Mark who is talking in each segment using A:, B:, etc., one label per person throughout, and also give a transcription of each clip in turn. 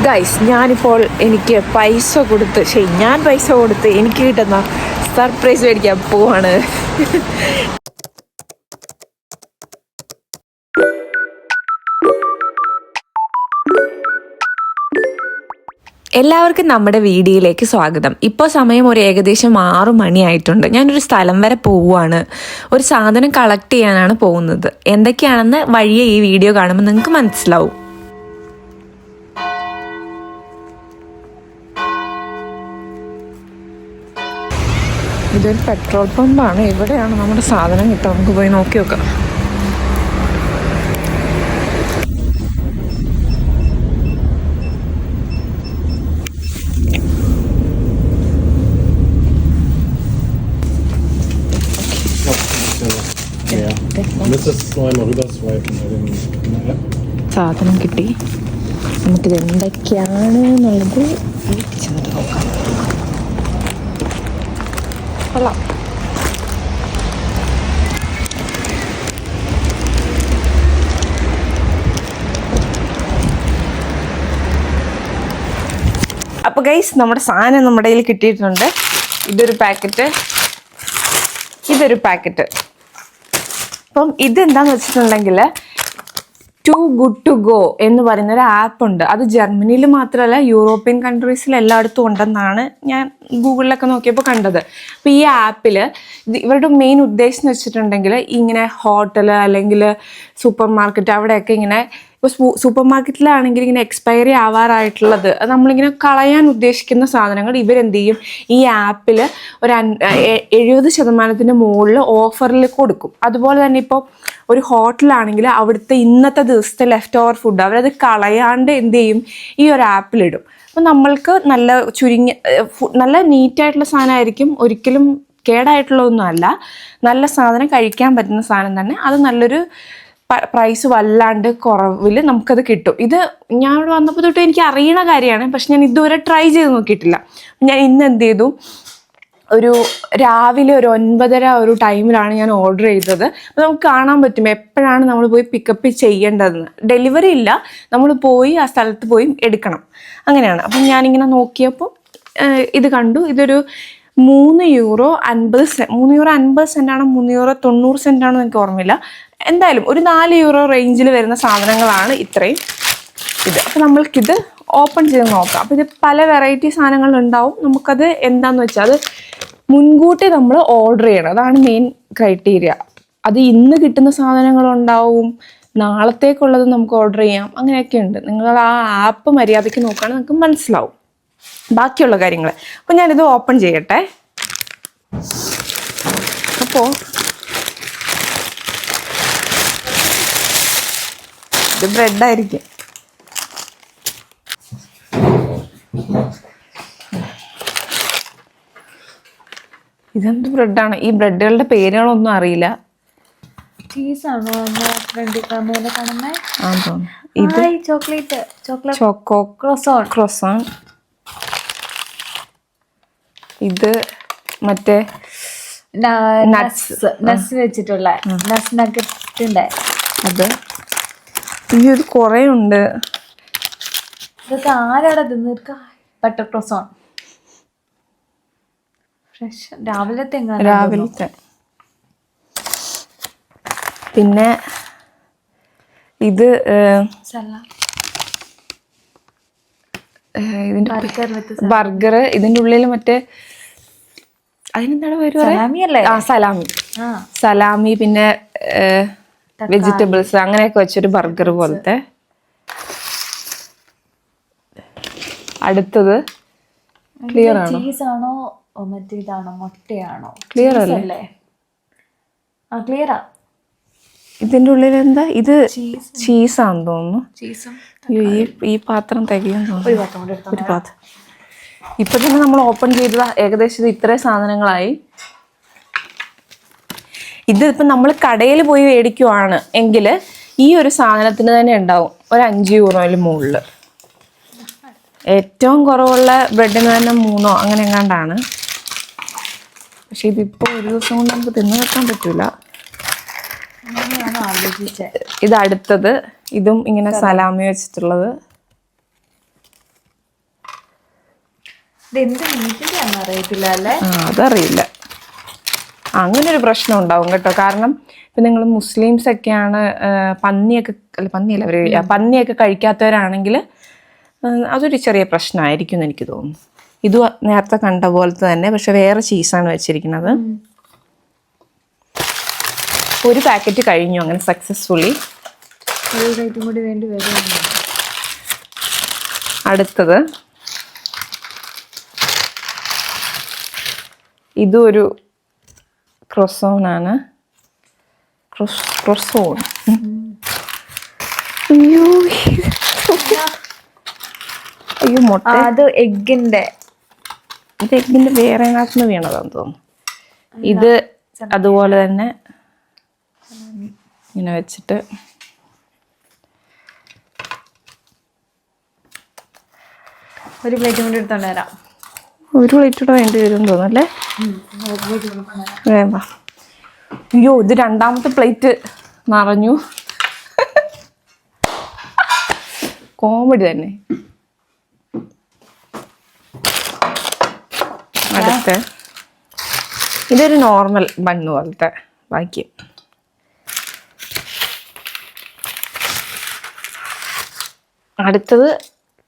A: Guys, ഞാനിപ്പോൾ എനിക്ക് പൈസ കൊടുത്ത് എനിക്ക് കിട്ടുന്ന സർപ്രൈസ് മേടിക്കാൻ പോവാണ്. എല്ലാവർക്കും നമ്മുടെ വീഡിയോയിലേക്ക് സ്വാഗതം. ഇപ്പോൾ സമയം ഒരു ഏകദേശം 6 മണിയായിട്ടുണ്ട്. ഞാനൊരു സ്ഥലം വരെ പോവുകയാണ്. ഒരു സാധനം കളക്ട് ചെയ്യാനാണ് പോകുന്നത്. എന്തൊക്കെയാണെന്ന് വഴിയെ ഈ വീഡിയോ കാണുമ്പോൾ നിങ്ങൾക്ക് മനസ്സിലാവും. ഇതൊരു പെട്രോൾ പമ്പാണ്. ഇവിടെയാണ് നമ്മുടെ സാധനം കിട്ടുക. നമുക്ക് പോയി നോക്കി നോക്കാം. സാധനം കിട്ടി. നമുക്കിത് എന്തൊക്കെയാണ് എന്നുള്ളത് നോക്കാം. കൊള്ളാം. അപ്പോൾ ഗൈസ്, നമ്മുടെ സാധനം നമ്മുടെ കയ്യിൽ കിട്ടിയിട്ടുണ്ട്. ഇതൊരു പാക്കറ്റ്. അപ്പം ഇതെന്താന്ന് വെച്ചിട്ടുണ്ടെങ്കിൽ ടു ഗുഡ് ടു ഗോ എന്ന് പറയുന്നൊരു ആപ്പ് ഉണ്ട്. അത് ജർമ്മനിയിൽ മാത്രമല്ല, യൂറോപ്യൻ കൺട്രീസിൽ എല്ലായിടത്തും ഉണ്ടെന്നാണ് ഞാൻ ഗൂഗിളിലൊക്കെ നോക്കിയപ്പോൾ കണ്ടത്. അപ്പോൾ ഈ ആപ്പിൽ ഇവരുടെ മെയിൻ ഉദ്ദേശം എന്ന് വെച്ചിട്ടുണ്ടെങ്കിൽ ഇങ്ങനെ ഹോട്ടൽ അല്ലെങ്കിൽ സൂപ്പർ മാർക്കറ്റ് അവിടെയൊക്കെ ഇങ്ങനെ, ഇപ്പോൾ സൂപ്പർ മാർക്കറ്റിലാണെങ്കിൽ ഇങ്ങനെ എക്സ്പയറി ആവാറായിട്ടുള്ളത് നമ്മളിങ്ങനെ കളയാൻ ഉദ്ദേശിക്കുന്ന സാധനങ്ങൾ ഇവരെന്ത് ചെയ്യും, ഈ ആപ്പിൽ ഒരു 70% മുകളിൽ ഓഫറിൽ കൊടുക്കും. അതുപോലെ തന്നെ ഇപ്പോൾ ഒരു ഹോട്ടലാണെങ്കിൽ അവിടുത്തെ ഇന്നത്തെ ദിവസത്തെ ലെഫ്റ്റ് ഓവർ ഫുഡ് അവരത് കളയാണ്ട് എന്ത് ചെയ്യും, ഈ ഒരു ആപ്പിലിടും. അപ്പോൾ നമ്മൾക്ക് നല്ല നല്ല നീറ്റായിട്ടുള്ള സാധനമായിരിക്കും. ഒരിക്കലും കേടായിട്ടുള്ളതൊന്നും അല്ല. നല്ല സാധനം, കഴിക്കാൻ പറ്റുന്ന സാധനം തന്നെ. അത് നല്ലൊരു പ്രൈസ് വല്ലാണ്ട് കുറവിൽ നമുക്കത് കിട്ടും. ഇത് ഞാൻ ഇവിടെ വന്നപ്പോൾ തൊട്ട് എനിക്ക് അറിയണ കാര്യമാണ്. പക്ഷെ ഞാൻ ഇതുവരെ ട്രൈ ചെയ്ത് നോക്കിയിട്ടില്ല. ഞാൻ ഇന്ന് എന്ത് ചെയ്തു, ഒരു രാവിലെ ഒരു 9:30 ഒരു ടൈമിലാണ് ഞാൻ ഓർഡർ ചെയ്തത്. അപ്പോൾ നമുക്ക് കാണാൻ പറ്റും എപ്പോഴാണ് നമ്മൾ പോയി പിക്കപ്പ് ചെയ്യേണ്ടതെന്ന്. ഡെലിവറി ഇല്ല, നമ്മൾ പോയി ആ സ്ഥലത്ത് പോയി എടുക്കണം. അങ്ങനെയാണ്. അപ്പം ഞാനിങ്ങനെ നോക്കിയപ്പോൾ ഇത് കണ്ടു. ഇതൊരു €3.50 €3.50 €3.90 എനിക്ക് ഓർമ്മയില്ല. എന്തായാലും ഒരു €4 റേഞ്ചിൽ വരുന്ന സാധനങ്ങളാണ് ഇത്രയും ഇത്. അപ്പോൾ നമ്മൾക്കിത് ഓപ്പൺ ചെയ്ത് നോക്കാം. അപ്പോൾ ഇത് പല വെറൈറ്റി സാധനങ്ങളുണ്ടാവും. നമുക്കത് എന്താണെന്ന് വെച്ചാൽ അത് മുൻകൂട്ടി നമ്മൾ ഓർഡർ ചെയ്യണം. അതാണ് മെയിൻ ക്രൈറ്റീരിയ. അത് ഇന്ന് കിട്ടുന്ന സാധനങ്ങളുണ്ടാവും, നാളത്തേക്കുള്ളത് നമുക്ക് ഓർഡർ ചെയ്യാം. അങ്ങനെയൊക്കെ ഉണ്ട്. നിങ്ങൾ ആ ആപ്പ് മര്യാദയ്ക്ക് നോക്കുകയാണെങ്കിൽ നിങ്ങൾക്ക് മനസ്സിലാവും ബാക്കിയുള്ള കാര്യങ്ങൾ. അപ്പോൾ ഞാനിത് ഓപ്പൺ ചെയ്യട്ടെ. അപ്പോൾ ഇത് ബ്രെഡായിരിക്കും. ഇതെന്ത് ബ്രെഡാണ്? ഈ ബ്രെഡുകളുടെ പേരുകളൊന്നും അറിയില്ല. ക്രോസാൻ. ഇത് മറ്റേ
B: നട്സ് വെച്ചിട്ടുള്ള നഗറ്റിന്റെ അത്.
A: ഇത് കുറേ ഉണ്ട്.
B: ഇതൊക്കെ ആരാടാ തിന്നിർക്ക? ബട്ടർ ക്രോസോൺ ഫ്രഷ് രാവിലത്തെ.
A: പിന്നെ ഇത് ഇതിന്റെ ബർഗർ. ഇതിന്റെ ഉള്ളിൽ മറ്റേ അതിനെന്താണ് പേര്? സലാമി പിന്നെ വെജിറ്റബിൾസ് അങ്ങനെയൊക്കെ വെച്ചൊരു ബർഗർ പോലത്തെ. അടുത്തത് ക്ലിയർ ആണോ?
B: ചീസാണോ മറ്റേതാണോ മുട്ടയാണോ?
A: ക്ലിയർ അല്ലേ?
B: ക്ലിയറാ.
A: ഇതിന്റെ ഉള്ളിൽ എന്താ? ഇത് ചീസാന്ന് തോന്നുന്നു. ഈ പാത്രം തികയെന്ന് തോന്നുന്നു. ഒരു പാത്രം. ഇപ്പൊ തന്നെ നമ്മൾ ഓപ്പൺ ചെയ്തത് ഏകദേശം ഇത്രയും സാധനങ്ങളായി. ഇത് ഇപ്പം നമ്മൾ കടയിൽ പോയി മേടിക്കുവാണ് എങ്കിൽ ഈ ഒരു സാധനത്തിന് തന്നെ ഉണ്ടാവും ഒരു €5 മുകളിൽ. ഏറ്റവും കുറവുള്ള ബ്രെഡിന് തന്നെ 3 അങ്ങനെ എങ്ങാണ്ടാണ്. പക്ഷെ ഇതിപ്പോൾ ഒരു ദിവസം കൊണ്ട് നമുക്ക് തിന്നു വെക്കാൻ പറ്റൂല. ഇത് അടുത്തത്. ഇതും ഇങ്ങനെ സലാമി വെച്ചിട്ടുള്ളത്.
B: ഇത് എന്ത് മീറ്റിംഗ് അറിയത്തില്ല അല്ലേ?
A: അതറിയില്ല. അങ്ങനെ ഒരു പ്രശ്നം ഉണ്ടാവും കേട്ടോ. കാരണം ഇപ്പം നിങ്ങൾ മുസ്ലിംസ് ഒക്കെയാണ് പന്നിയൊക്കെ കഴിക്കാത്തവരാണെങ്കിൽ അതൊരു ചെറിയ പ്രശ്നമായിരിക്കും എന്ന് എനിക്ക് തോന്നുന്നു. ഇത് നേരത്തെ കണ്ട പോലത്തെ തന്നെ, പക്ഷെ വേറെ ചീസാണ് വെച്ചിരിക്കുന്നത്. ഒരു പാക്കറ്റ് കഴിഞ്ഞു അങ്ങനെ സക്സസ്ഫുള്ളി.
B: കൂടി വേണ്ടി വരും.
A: അടുത്തത് ഇതും ഒരു ക്രൊസോണാണ്. ക്രൊസോൺ. അയ്യോ മുട്ട.
B: അത് എഗ്ഗിന്റെ
A: വേറെ അതിനകത്തുനിന്ന് വീണതാന്ന് തോന്നുന്നു. ഇത് അതുപോലെ തന്നെ ഇങ്ങനെ വെച്ചിട്ട്
B: ഒരു പ്ലേറ്റ് കൂടി എടുത്തോണ്ട് വരാം.
A: ഒരു പ്ലേറ്റ് കൂടെ വേണ്ടി വരും തോന്നുന്നല്ലേ? വേണ്ട. അയ്യോ ഇത് രണ്ടാമത്തെ പ്ലേറ്റ് നിറഞ്ഞു. കോമഡി തന്നെ. അടുത്ത ഇതൊരു നോർമൽ ബണ്ണ് പോലത്തെ. ബാക്കി അടുത്തത്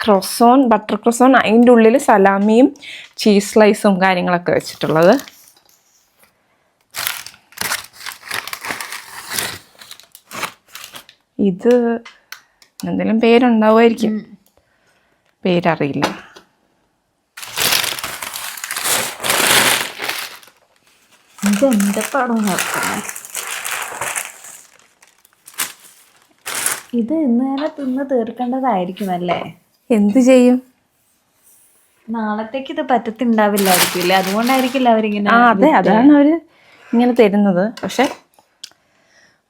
A: ക്രൊസോൺ, ബട്ടർ ക്രൊസോൺ. അതിൻ്റെ ഉള്ളിൽ സലാമിയും ചീസ് സ്ലൈസും കാര്യങ്ങളൊക്കെ വെച്ചിട്ടുള്ളത്. ഇത് എന്തെങ്കിലും പേരുണ്ടാവുമായിരിക്കും, പേരറിയില്ല.
B: ഇതെന്താ പടം നോക്കുന്നത്? ഇത് ഇന്ന് തന്നെ തിന്ന് തീർക്കേണ്ടതായിരിക്കും അല്ലേ?
A: എന്ത് ചെയ്യും?
B: നാളത്തേക്ക് ഇത് പറ്റത്തുണ്ടാവില്ലായിരിക്കില്ലേ? അതുകൊണ്ടായിരിക്കില്ല അവരിങ്ങനെ.
A: അതെ, അതാണ് അവര് ഇങ്ങനെ തരുന്നത്. പക്ഷെ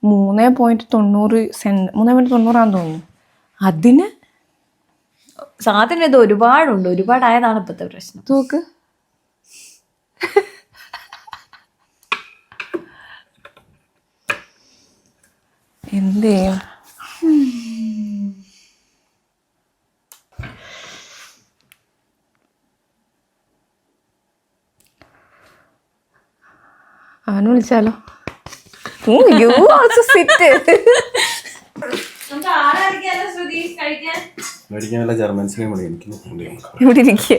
A: 3.90 തോന്നുന്നു. അതിന്
B: സാധനം ഇത് ഒരുപാടായതാണ് ഇപ്പോഴത്തെ പ്രശ്നം.
A: തൂക്ക്. എന്ത് ചെയ്യും? അവനെ വിളിച്ചാലോ? ഇവിടെ ഇരിക്കുക.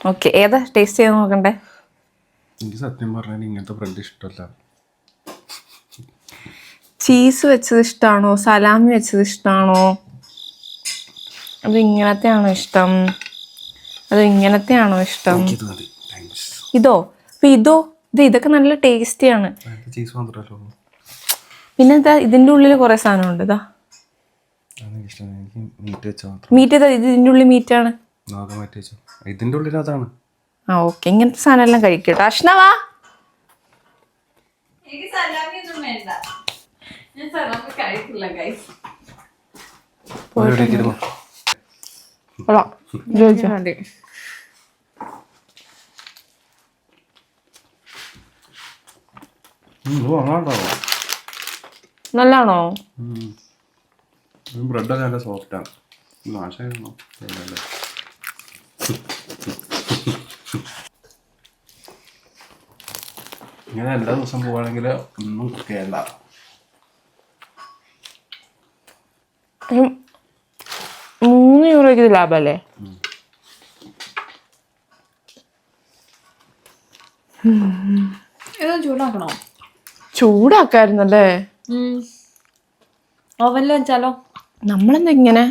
A: ഓക്കെ, ഏതാ ടേസ്റ്റ് ചെയ്ത് നോക്കണ്ടേ?
C: എനിക്ക് സത്യം പറഞ്ഞാൽ ഇങ്ങനത്തെ ബ്രെഡ് ഇഷ്ടമല്ല.
A: ചീസ് വെച്ചത് ഇഷ്ടമാണോ, സലാമി വെച്ചത് ഇഷ്ടമാണോ, അത് ഇങ്ങനത്തെയാണോ ഇഷ്ടം, അത് ഇങ്ങനത്തെയാണോ ഇഷ്ടം? ഇതോ? അപ്പൊ ഇതൊക്കെ നല്ല ടേസ്റ്റിയാണ്. പിന്നെ ഇതാ ഇതിൻ്റെ ഉള്ളിൽ കുറെ സാധനമുണ്ട്. ഇതാ മീറ്റ് ഇത് ഇതിൻ്റെ ഉള്ളിൽ മീറ്റാണ്.
C: ഇതിന്റെ ഉള്ളിൽ അതാണ്.
A: ആ ഓക്കെ, ഇങ്ങനത്തെ സാധനം എല്ലാം കഴിക്കട്ടെ. അഷ്ണവാ നല്ലാണോ?
C: ബ്രെഡ് നല്ല സോഫ്റ്റാണ്. നാശമായിരുന്നു. ഇങ്ങനെ എല്ലാ ദിവസം പോവാണെങ്കിൽ ഒന്നും കേരള.
A: €3 ഇത് ലാഭല്ലേ?
B: ഇതൊന്നും ചൂടാക്കണോ?
A: ചൂടാക്കായിരുന്നല്ലേ?
B: ഓവനിൽ വെച്ചാലോ?
A: നമ്മളെന്താ ഇങ്ങനെ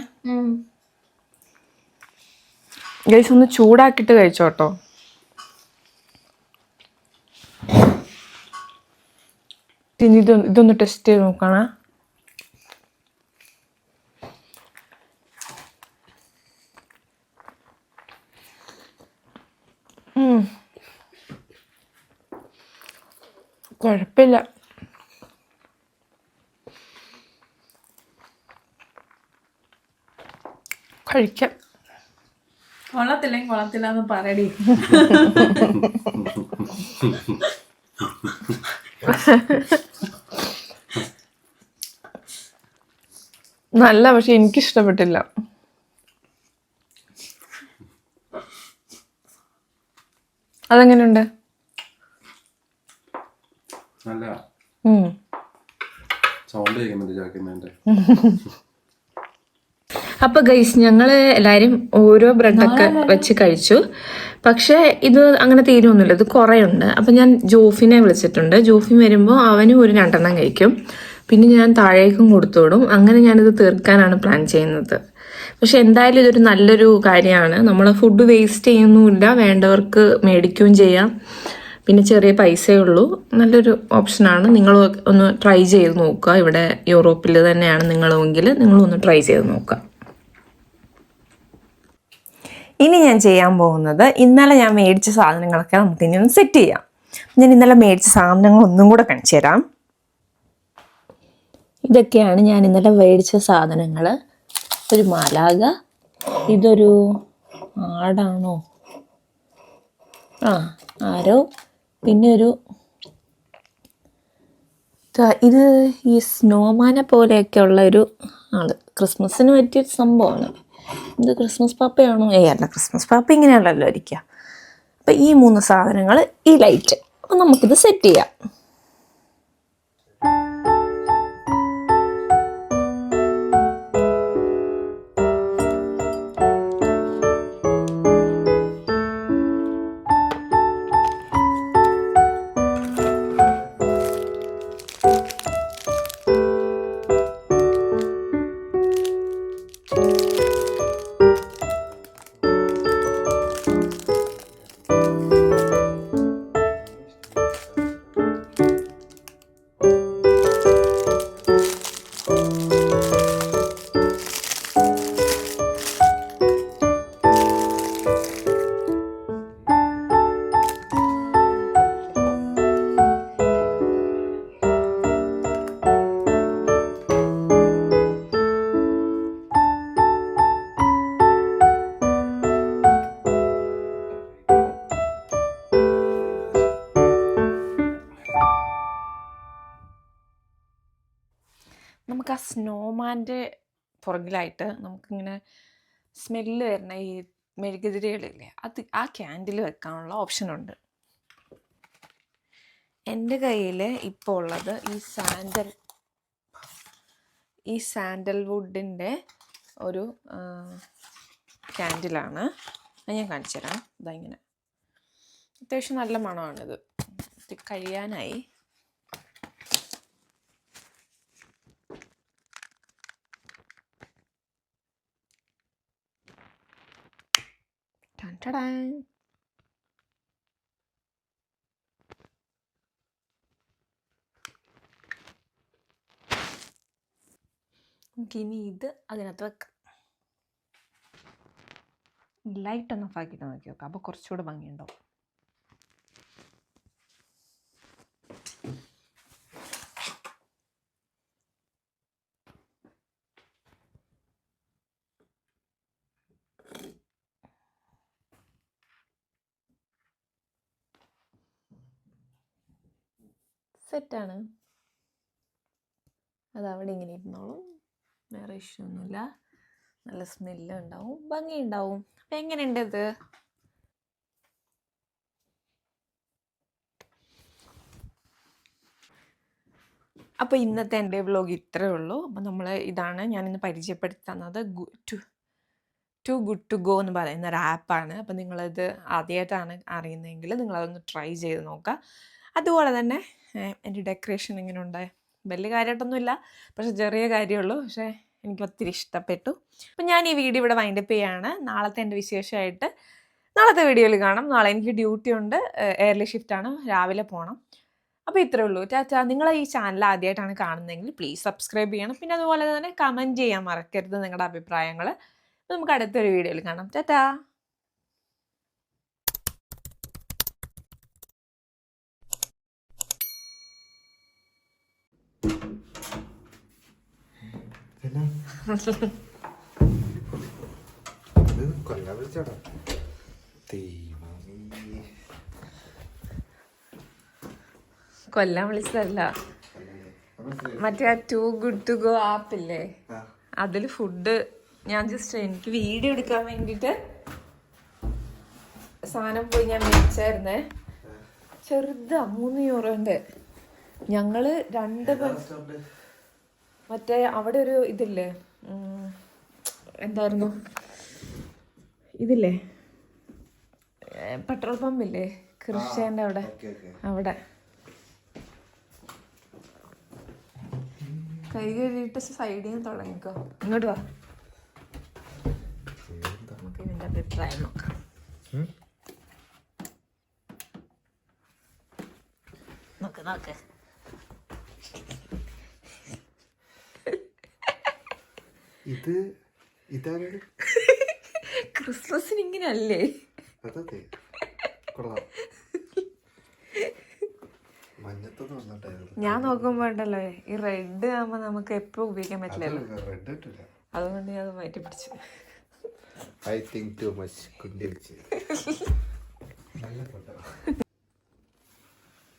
A: ഗൈസ് ഒന്ന് ചൂടാക്കിട്ട് കഴിച്ചോട്ടോ. ഇതൊന്ന് ടെസ്റ്റ് ചെയ്ത് നോക്കണം. കുഴപ്പമില്ല. കഴിക്കാം.
B: കൊള്ളത്തില്ല എന്ന് പറയടി.
A: നല്ല, പക്ഷെ എനിക്ക് ഇഷ്ടപ്പെട്ടില്ല. അതെങ്ങനെയുണ്ട്?
C: നല്ല
A: ഉം.
C: സൗണ്ട് കേൾക്കുന്നുണ്ട് ചാക്കുന്നതിന്റെ.
A: അപ്പൊ ഗൈസ്, ഞങ്ങള് എല്ലാരും ഓരോ ബ്രെഡൊക്കെ വെച്ച് കഴിച്ചു. പക്ഷെ ഇത് അങ്ങനെ തീരുമൊന്നുമില്ല, ഇത് കുറേ ഉണ്ട്. അപ്പൊ ഞാൻ ജോഫിനെ വിളിച്ചിട്ടുണ്ട്. ജോഫിൻ വരുമ്പോൾ അവനും ഒരു 2 എണ്ണം കഴിക്കും. പിന്നെ ഞാൻ താഴേക്കും കൊടുത്തു വിടും. അങ്ങനെ ഞാനിത് തീർക്കാനാണ് പ്ലാൻ ചെയ്യുന്നത്. പക്ഷെ എന്തായാലും ഇതൊരു നല്ലൊരു കാര്യമാണ്. നമ്മൾ ഫുഡ് വേസ്റ്റ് ചെയ്യുന്നുമില്ല, വേണ്ടവർക്ക് മേടിക്കുകയും ചെയ്യാം. പിന്നെ ചെറിയ പൈസയേ ഉള്ളൂ. നല്ലൊരു ഓപ്ഷനാണ്. നിങ്ങൾ ഒന്ന് ട്രൈ ചെയ്ത് നോക്കുക. ഇവിടെ യൂറോപ്പിൽ തന്നെയാണ് നിങ്ങളുമെങ്കിൽ നിങ്ങളൊന്ന് ട്രൈ ചെയ്ത് നോക്കുക. ഇനി ഞാൻ ചെയ്യാൻ പോകുന്നത്, ഇന്നലെ ഞാൻ മേടിച്ച സാധനങ്ങളൊക്കെ നമുക്ക് ഇനി ഒന്ന് സെറ്റ് ചെയ്യാം. ഞാൻ ഇന്നലെ മേടിച്ച സാധനങ്ങൾ ഒന്നും കൂടെ കാണിച്ചു തരാം. ഇതൊക്കെയാണ് ഞാൻ ഇന്നലെ മേടിച്ച സാധനങ്ങൾ. ഒരു മാലാക, ഇതൊരു ആടാണോ, ആരോ, പിന്നെ ഇത് ഈ സ്നോമാനെ പോലെയൊക്കെ ഉള്ള ഒരു ആള്. ക്രിസ്മസിന് പറ്റിയൊരു സംഭവമാണ്. ഇത് ക്രിസ്മസ് പാപ്പയാണോ? അല്ല, ക്രിസ്മസ് പാപ്പ ഇങ്ങനെയല്ലല്ലോ ഇരിക്കുക. അപ്പം ഈ 3 സാധനങ്ങൾ, ഈ ലൈറ്റ്. അപ്പം നമുക്കിത് സെറ്റ് ചെയ്യാം. നമുക്ക് ആ സ്നോമാൻ്റെ പുറകിലായിട്ട് നമുക്കിങ്ങനെ സ്മെല്ല് വരുന്ന ഈ മെഴുകുതിരികളില്ലേ, അത് ആ ക്യാൻഡിൽ വെക്കാനുള്ള ഓപ്ഷനുണ്ട്. എൻ്റെ കയ്യിൽ ഇപ്പോൾ ഉള്ളത് ഈ സാൻഡൽവുഡിൻ്റെ ഒരു ക്യാൻഡിലാണ്. അത് ഞാൻ കാണിച്ചു തരാം. ഇതാ ഇങ്ങനെ അത്യാവശ്യം നല്ല മണമാണിത്. ഇത് കഴിയാനായി. നമുക്കിനി ഇത് അതിനകത്ത് വെക്കാം. ലൈറ്റ് ഒന്ന് ഓഫാക്കിയിട്ട് നോക്കി നോക്കാം, അപ്പോൾ കുറച്ചുകൂടെ ഭംഗിയുണ്ടാവും. സെറ്റാണ്. അതവിടെ ഇങ്ങനെ ഇരുന്നോളും, വേറെ ഇഷ്യൂ ഒന്നുമില്ല. നല്ല സ്മെല്ല് ഉണ്ടാവും, ഭംഗി ഉണ്ടാവും. അപ്പം എങ്ങനെയുണ്ട് ഇത്? അപ്പോൾ ഇന്നത്തെ എൻ്റെ വ്ലോഗ് ഇത്രയേ ഉള്ളൂ. അപ്പം ഇതാണ് ഞാനിന്ന് പരിചയപ്പെടുത്തി തന്നത്. ടു ഗുഡ് ടു ഗോ എന്ന് പറയുന്ന ഒരു ആപ്പാണ്. അപ്പം നിങ്ങളിത് ആദ്യമായിട്ടാണ് അറിയുന്നതെങ്കിൽ നിങ്ങളതൊന്ന് ട്രൈ ചെയ്ത് നോക്കുക. അതുപോലെ തന്നെ എൻ്റെ ഡെക്കറേഷൻ എങ്ങനെയുണ്ട്? വലിയ കാര്യമായിട്ടൊന്നുമില്ല, പക്ഷെ ചെറിയ കാര്യമുള്ളൂ. പക്ഷേ എനിക്ക് ഒത്തിരി ഇഷ്ടപ്പെട്ടു. അപ്പം ഞാൻ ഈ വീഡിയോ ഇവിടെ വൈൻഡപ്പ് ചെയ്യുകയാണ്. നാളത്തെ എൻ്റെ വിശേഷമായിട്ട് നാളത്തെ വീഡിയോയിൽ കാണാം. നാളെ എനിക്ക് ഡ്യൂട്ടി ഉണ്ട്, എയർലി ഷിഫ്റ്റാണ്, രാവിലെ പോകണം. അപ്പോൾ ഇത്രയേ ഉള്ളൂ. ടാറ്റാ. നിങ്ങൾ ഈ ചാനൽ ആദ്യമായിട്ടാണ് കാണുന്നതെങ്കിൽ പ്ലീസ് സബ്സ്ക്രൈബ് ചെയ്യണം. പിന്നെ അതുപോലെ തന്നെ കമൻറ്റ് ചെയ്യാൻ മറക്കരുത് നിങ്ങളുടെ അഭിപ്രായങ്ങൾ. അപ്പോൾ നമുക്ക് അടുത്തൊരു വീഡിയോയിൽ കാണാം. ടാറ്റാ. കൊല്ലാൻ വിളിച്ചതല്ല, മറ്റേ ആ ടു ഗുഡ് ടു ഗോ ആപ്പില്ലേ, അതിൽ ഫുഡ് ഞാൻ ജസ്റ്റ് എനിക്ക് വീഡിയോ എടുക്കാൻ വേണ്ടിയിട്ട് സാധനം പോയി ഞാൻ മേടിച്ചായിരുന്നേ. ചെറുതാ, 3 യൂറോന്റെ. ഞങ്ങള് മറ്റേ അവിടെ ഒരു ഇതില്ലേ, എന്തായിരുന്നു ഇതില്ലേ, പെട്രോൾ പമ്പില്ലേ ക്രിസ്ത്യന്റെ അവിടെ, അവിടെ കൈ കഴുകിയിട്ട് സൈഡിൽ നിന്ന് തുടങ്ങിക്കോ. ഇങ്ങോട്ട് വാ, നമുക്ക് ഇതിന്റെ അഭിപ്രായം നോക്കാം. നോക്ക് നോക്ക്.
D: ഇതാണ്
A: ക്രിസ്മസിന് ഇങ്ങനെ അല്ലേ?
D: അതെ, കൊള്ളാം. മഞ്ഞത്തൊന്നും വന്നിട്ടായിരുന്നു.
A: ഞാൻ നോക്കുമ്പോ ഉണ്ടല്ലോ ഈ റെഡ് ആകുമ്പോ നമുക്ക് എപ്പോ ഉപയോഗിക്കാൻ പറ്റില്ലല്ലോ,
D: റെഡ് ഇട്ടില്ല.
A: അതുകൊണ്ട് ഞാൻ അത് മാറ്റി പിടിച്ചു.
D: ഐ തിങ്ക് ടു മച്ച് കുണ്ടി വെച്ച്. നല്ല ഫോട്ടോ.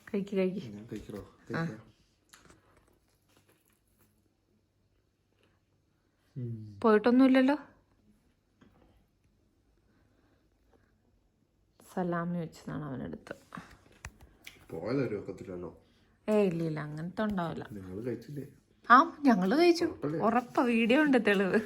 A: കഴിക്ക് കഴിക്ക്.
D: ഞാൻ കഴിക്കണോ?
A: പോയിട്ടൊന്നുമില്ലല്ലോ. സലാമി വെച്ചതാണ് അവനെടുത്ത്.
D: പോയതൊരു ഒക്കത്തില്ലല്ലോ.
A: ഇല്ല ഇല്ല, അങ്ങനത്തെ ഉണ്ടാവില്ല.
D: നിങ്ങൾ കഴിച്ചില്ലേ?
A: ആ, ഞങ്ങള് കഴിച്ചു, ഉറപ്പാ. വീഡിയോ ഉണ്ട് തെളിവ്.